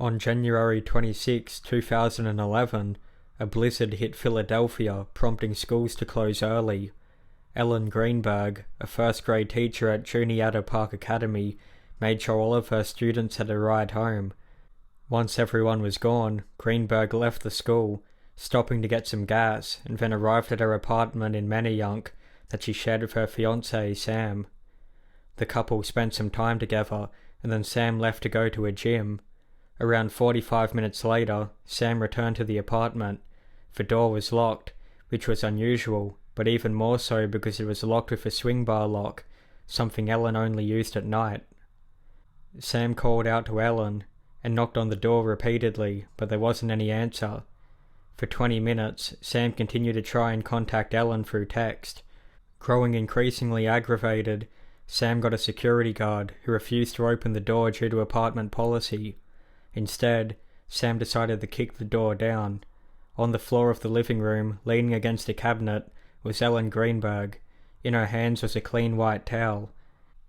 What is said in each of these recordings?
On January 26, 2011, a blizzard hit Philadelphia, prompting schools to close early. Ellen Greenberg, a first-grade teacher at Juniata Park Academy, made sure all of her students had a ride home. Once everyone was gone, Greenberg left the school, stopping to get some gas, and then arrived at her apartment in Manayunk that she shared with her fiancé, Sam. The couple spent some time together, and then Sam left to go to a gym. Around 45 minutes later, Sam returned to the apartment. The door was locked, which was unusual, but even more so because it was locked with a swing bar lock, something Ellen only used at night. Sam called out to Ellen and knocked on the door repeatedly, but there wasn't any answer. For 20 minutes, Sam continued to try and contact Ellen through text. Growing increasingly aggravated, Sam got a security guard who refused to open the door due to apartment policy. Instead, Sam decided to kick the door down. On the floor of the living room, leaning against a cabinet, was Ellen Greenberg. In her hands was a clean white towel.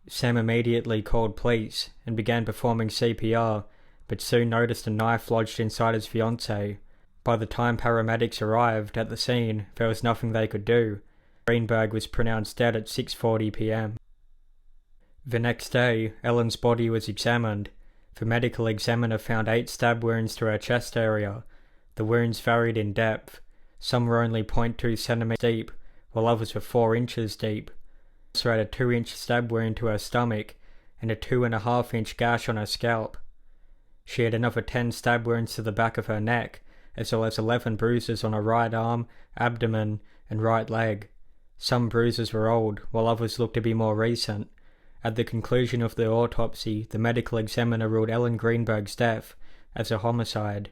Sam immediately called police and began performing CPR, but soon noticed a knife lodged inside his fiancée. By the time paramedics arrived at the scene, there was nothing they could do. Greenberg was pronounced dead at 6:40 p.m. The next day, Ellen's body was examined. The medical examiner found 8 stab wounds to her chest area. The wounds varied in depth. Some were only 0.2 centimeters deep, while others were 4 inches deep. She also had a 2-inch stab wound to her stomach and a 2.5-inch gash on her scalp. She had another 10 stab wounds to the back of her neck, as well as 11 bruises on her right arm, abdomen, and right leg. Some bruises were old, while others looked to be more recent. At the conclusion of the autopsy, the medical examiner ruled Ellen Greenberg's death as a homicide.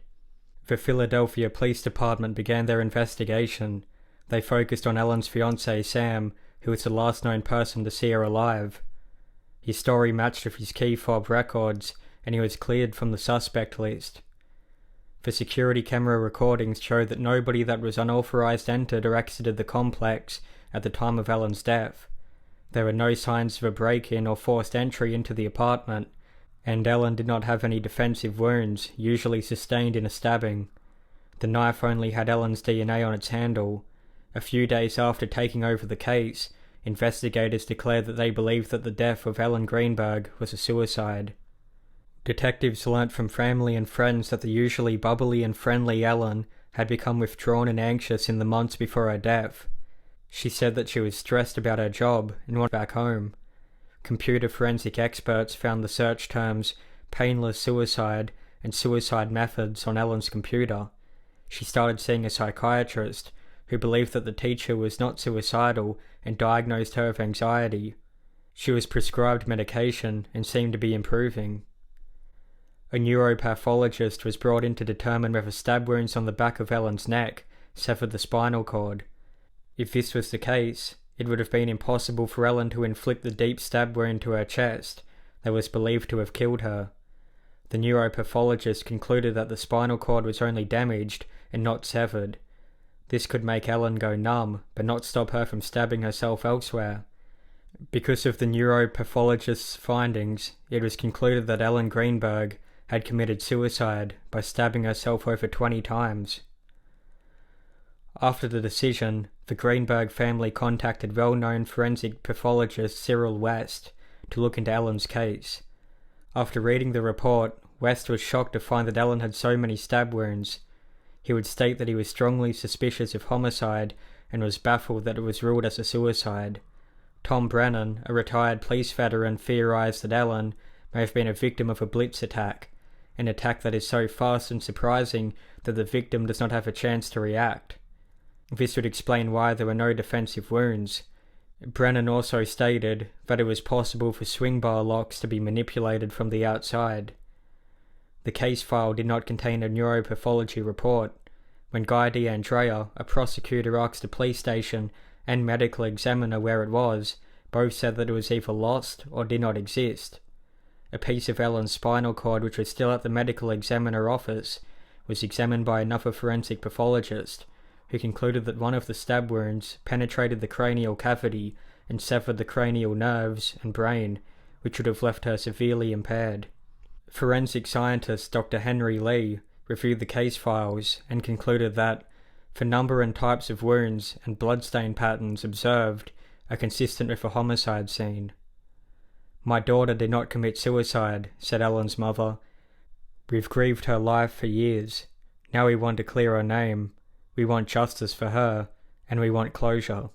The Philadelphia Police Department began their investigation. They focused on Ellen's fiancé Sam, who was the last known person to see her alive. His story matched with his key fob records, and he was cleared from the suspect list. The security camera recordings showed that nobody that was unauthorized entered or exited the complex at the time of Ellen's death. There were no signs of a break-in or forced entry into the apartment, and Ellen did not have any defensive wounds, usually sustained in a stabbing. The knife only had Ellen's DNA on its handle. A few days after taking over the case, investigators declared that they believed that the death of Ellen Greenberg was a suicide. Detectives learnt from family and friends that the usually bubbly and friendly Ellen had become withdrawn and anxious in the months before her death. She said that she was stressed about her job and wanted back home. Computer forensic experts found the search terms painless suicide and suicide methods on Ellen's computer. She started seeing a psychiatrist who believed that the teacher was not suicidal and diagnosed her with anxiety. She was prescribed medication and seemed to be improving. A neuropathologist was brought in to determine whether stab wounds on the back of Ellen's neck severed the spinal cord. If this was the case, it would have been impossible for Ellen to inflict the deep stab wound to her chest that was believed to have killed her. The neuropathologist concluded that the spinal cord was only damaged and not severed. This could make Ellen go numb, but not stop her from stabbing herself elsewhere. Because of the neuropathologist's findings, it was concluded that Ellen Greenberg had committed suicide by stabbing herself over 20 times. After the decision, the Greenberg family contacted well-known forensic pathologist Cyril West to look into Ellen's case. After reading the report, West was shocked to find that Ellen had so many stab wounds. He would state that he was strongly suspicious of homicide and was baffled that it was ruled as a suicide. Tom Brennan, a retired police veteran, theorized that Ellen may have been a victim of a blitz attack, an attack that is so fast and surprising that the victim does not have a chance to react. This would explain why there were no defensive wounds. Brennan also stated that it was possible for swing bar locks to be manipulated from the outside. The case file did not contain a neuropathology report. When Guy D'Andrea, a prosecutor, asked the police station and medical examiner where it was, both said that it was either lost or did not exist. A piece of Ellen's spinal cord, which was still at the medical examiner office, was examined by another forensic pathologist, who concluded that one of the stab wounds penetrated the cranial cavity and severed the cranial nerves and brain, which would have left her severely impaired. Forensic scientist Dr. Henry Lee reviewed the case files and concluded that the number and types of wounds and bloodstain patterns observed are consistent with a homicide scene. "My daughter did not commit suicide," said Ellen's mother. "We've grieved her life for years. Now we want to clear her name. We want justice for her, and we want closure."